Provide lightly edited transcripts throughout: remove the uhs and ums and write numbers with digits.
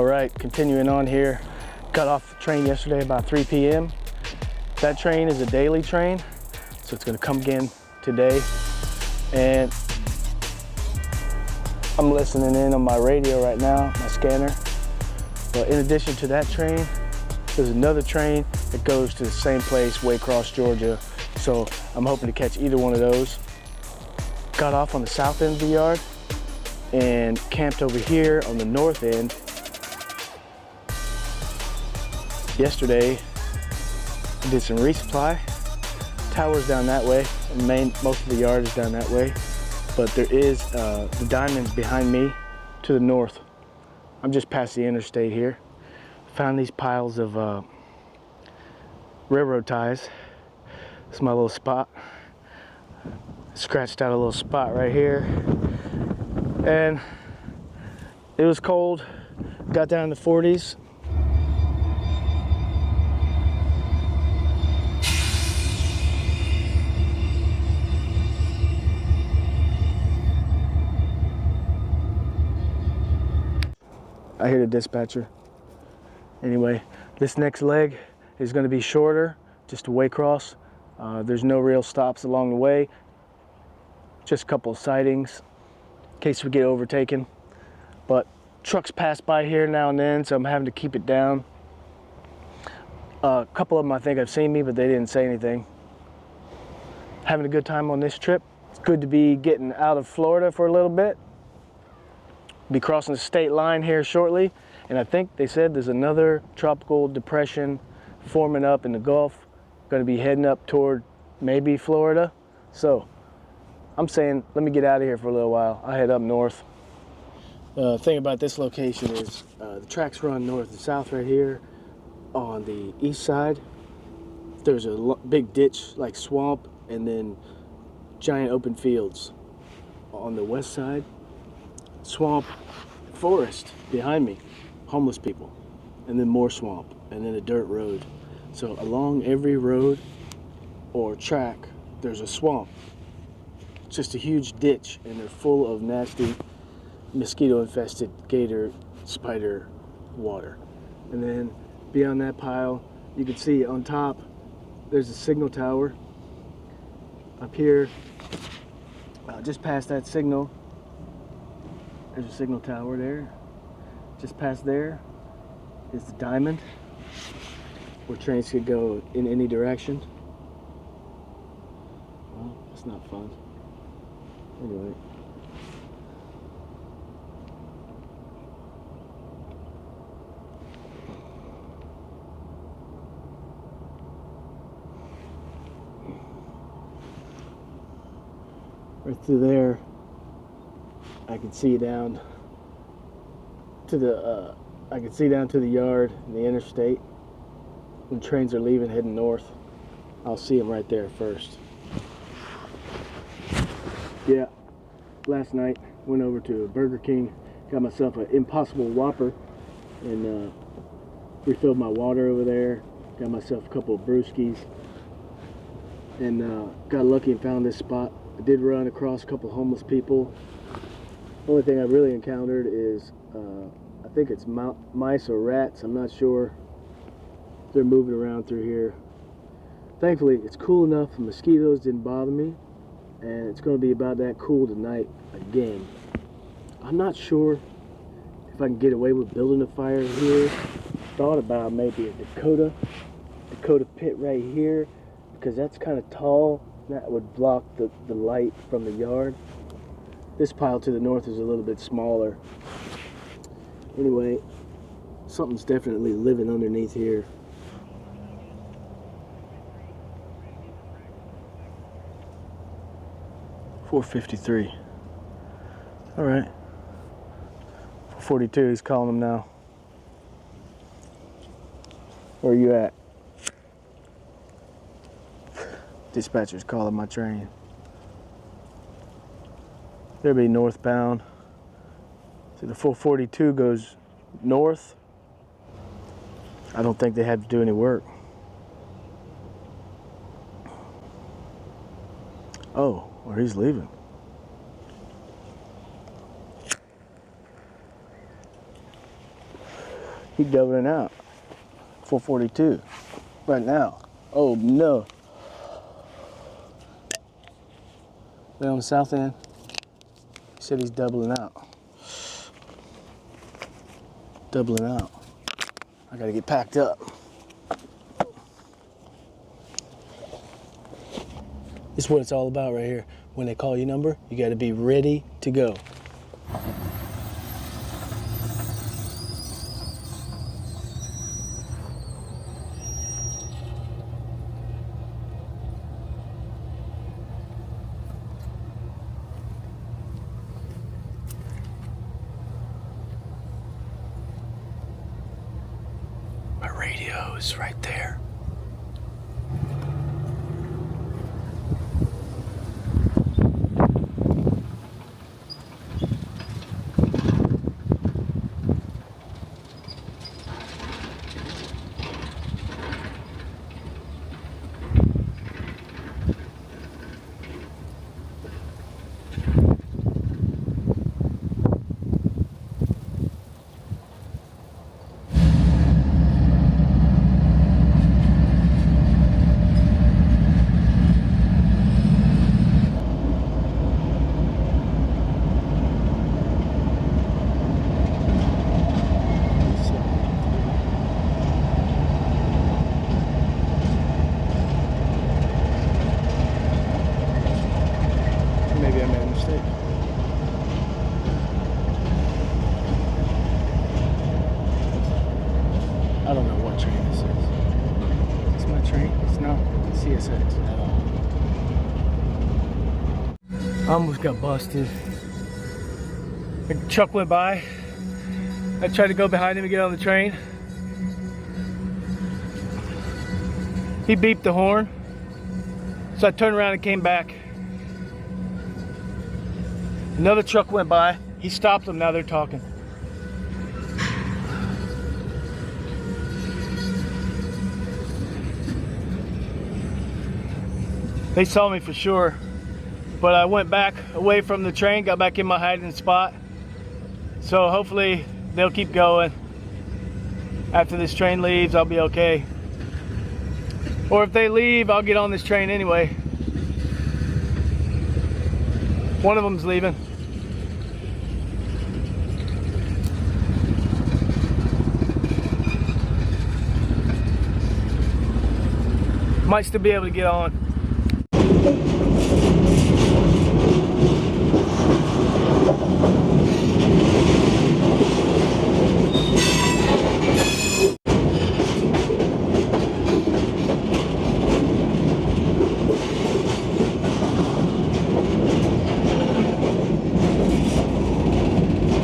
Alright, continuing on here. Got off the train yesterday about 3 p.m. That train is a daily train, so it's gonna come again today. And I'm listening in on my radio right now, my scanner. But in addition to that train, there's another train that goes to the same place, Waycross, Georgia. So I'm hoping to catch either one of those. Got off on the south end of the yard and camped over here on the north end. Yesterday, I did some resupply. Tower's down that way, and most of the yard is down that way. But there is the diamonds behind me to the north. I'm just past the interstate here. Found these piles of railroad ties. This is my little spot. Scratched out a little spot right here. And it was cold. Got down in the 40s. I hear the dispatcher. Anyway, this next leg is going to be shorter, just a Waycross. There's no real stops along the way, just a couple of sightings in case we get overtaken. But trucks pass by here now and then, so I'm having to keep it down. A couple of them I think have seen me, but they didn't say anything. Having a good time on this trip. It's good to be getting out of Florida for a little bit. Be crossing the state line here shortly, and I think they said there's another tropical depression forming up in the Gulf, going to be heading up toward maybe Florida. So I'm saying let me get out of here for a little while. I'll head up north. The thing about this location is the tracks run north and south right here. On the east side there's a big ditch like swamp, and then giant open fields. On the west side, swamp, forest behind me, homeless people, and then more swamp, and then a dirt road. So along every road or track there's a swamp. It's just a huge ditch, and they're full of nasty mosquito infested gator spider water. And then beyond that pile you can see on top there's a signal tower. Up here just past that signal, there's a signal tower there. Just past there is the diamond, where trains could go in any direction. Well, that's not fun. Anyway. Right through there, I can see down to the yard and the interstate. When trains are leaving heading north, I'll see them right there first. Yeah, last night went over to Burger King, got myself an Impossible Whopper, and refilled my water over there. Got myself a couple of brewskis, and got lucky and found this spot. I did run across a couple of homeless people. The only thing I really encountered is, I think it's mice or rats, I'm not sure. They're moving around through here. Thankfully, it's cool enough, the mosquitoes didn't bother me, and it's going to be about that cool tonight again. I'm not sure if I can get away with building a fire here. Thought about maybe a Dakota pit right here, because that's kind of tall. That would block the light from the yard. This pile to the north is a little bit smaller. Anyway, something's definitely living underneath here. $4.53. All right. $4.42. He's calling them now. Where are you at? Dispatcher's calling my train. They'll be northbound. So the 442 goes north. I don't think they had to do any work. Oh, well, he's leaving. He's doubling out. 442 right now. Oh no. Way on the south end. He said he's doubling out. Doubling out. I gotta get packed up. This is what it's all about right here. When they call your number, you gotta be ready to go. My radio is right there. I don't know what train this is. Is this my train? It's not CSX at all. I almost got busted. A truck went by. I tried to go behind him and get on the train. He beeped the horn. So I turned around and came back. Another truck went by. He stopped them, now they're talking. They saw me for sure, but I went back away from the train, got back in my hiding spot. So hopefully they'll keep going. After this train leaves, I'll be okay. Or if they leave, I'll get on this train anyway. One of them's leaving. Might still be able to get on.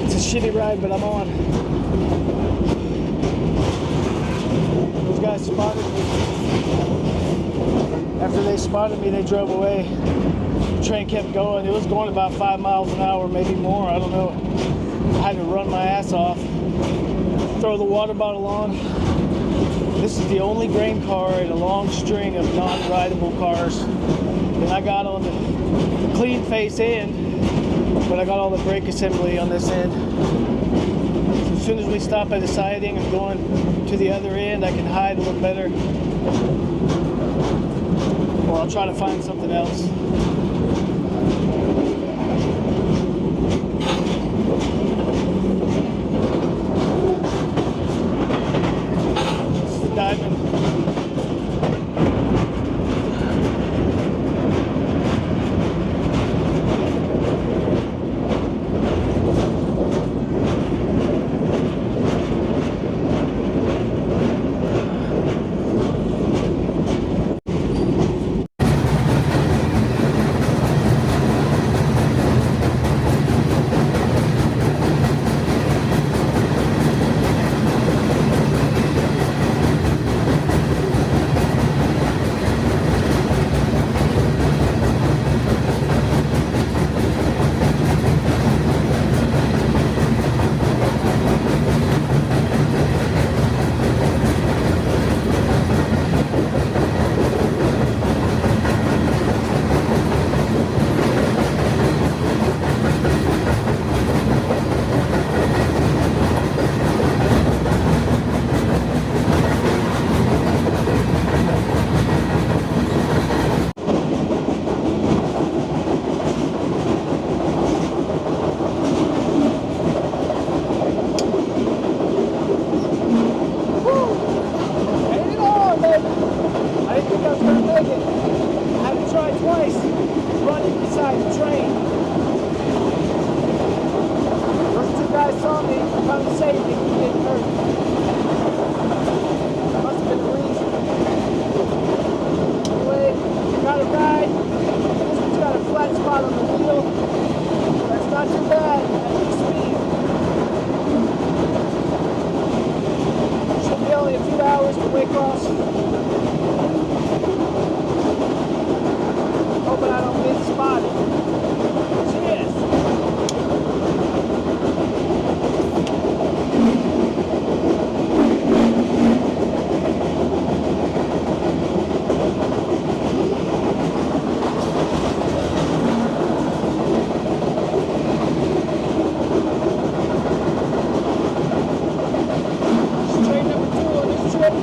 It's a shitty ride, but I'm on. Those guys spotted me. After they spotted me, they drove away. The train kept going. It was going about 5 miles an hour, maybe more, I don't know. I had to run my ass off, throw the water bottle on. This is the only grain car in a long string of non-rideable cars. And I got on the clean face end, but I got all the brake assembly on this end. So as soon as we stop at the siding and going to the other end, I can hide a little better. Or I'll try to find something else. This is the diamond. across. Hoping I don't get spotted. Cheers. Straight number 2 on this trip.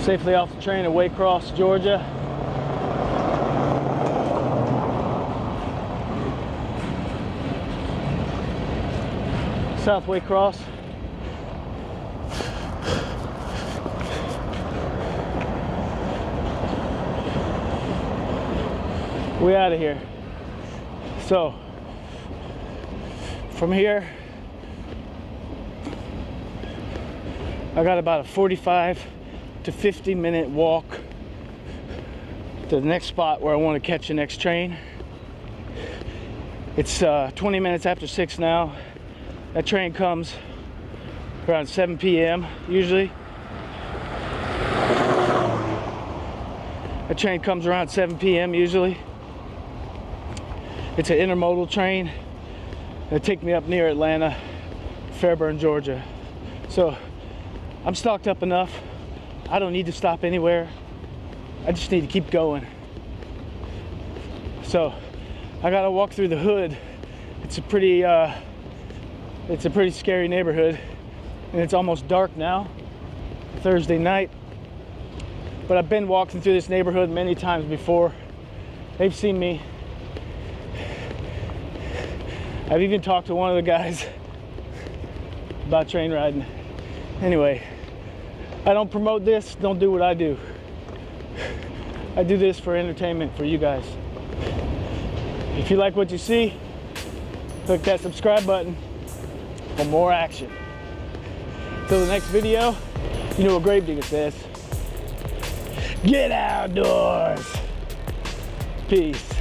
Safely off the train at Waycross, Georgia. South Waycross. We out of here. So from here, I got about a 45 to 50-minute walk to the next spot where I want to catch the next train. It's 20 minutes after 6 now. That train comes around 7 p.m. usually. That train comes around 7 p.m. usually. It's an intermodal train. It'll take me up near Atlanta, Fairburn, Georgia. So I'm stocked up enough. I don't need to stop anywhere. I just need to keep going. So I gotta walk through the hood. It's a pretty scary neighborhood, and it's almost dark now, Thursday night. But I've been walking through this neighborhood many times before. They've seen me. I've even talked to one of the guys about train riding. Anyway, I don't promote this, don't do what I do. I do this for entertainment for you guys. If you like what you see, click that subscribe button for more action. Till the next video, you know what Grave Digga says. Get outdoors. Peace.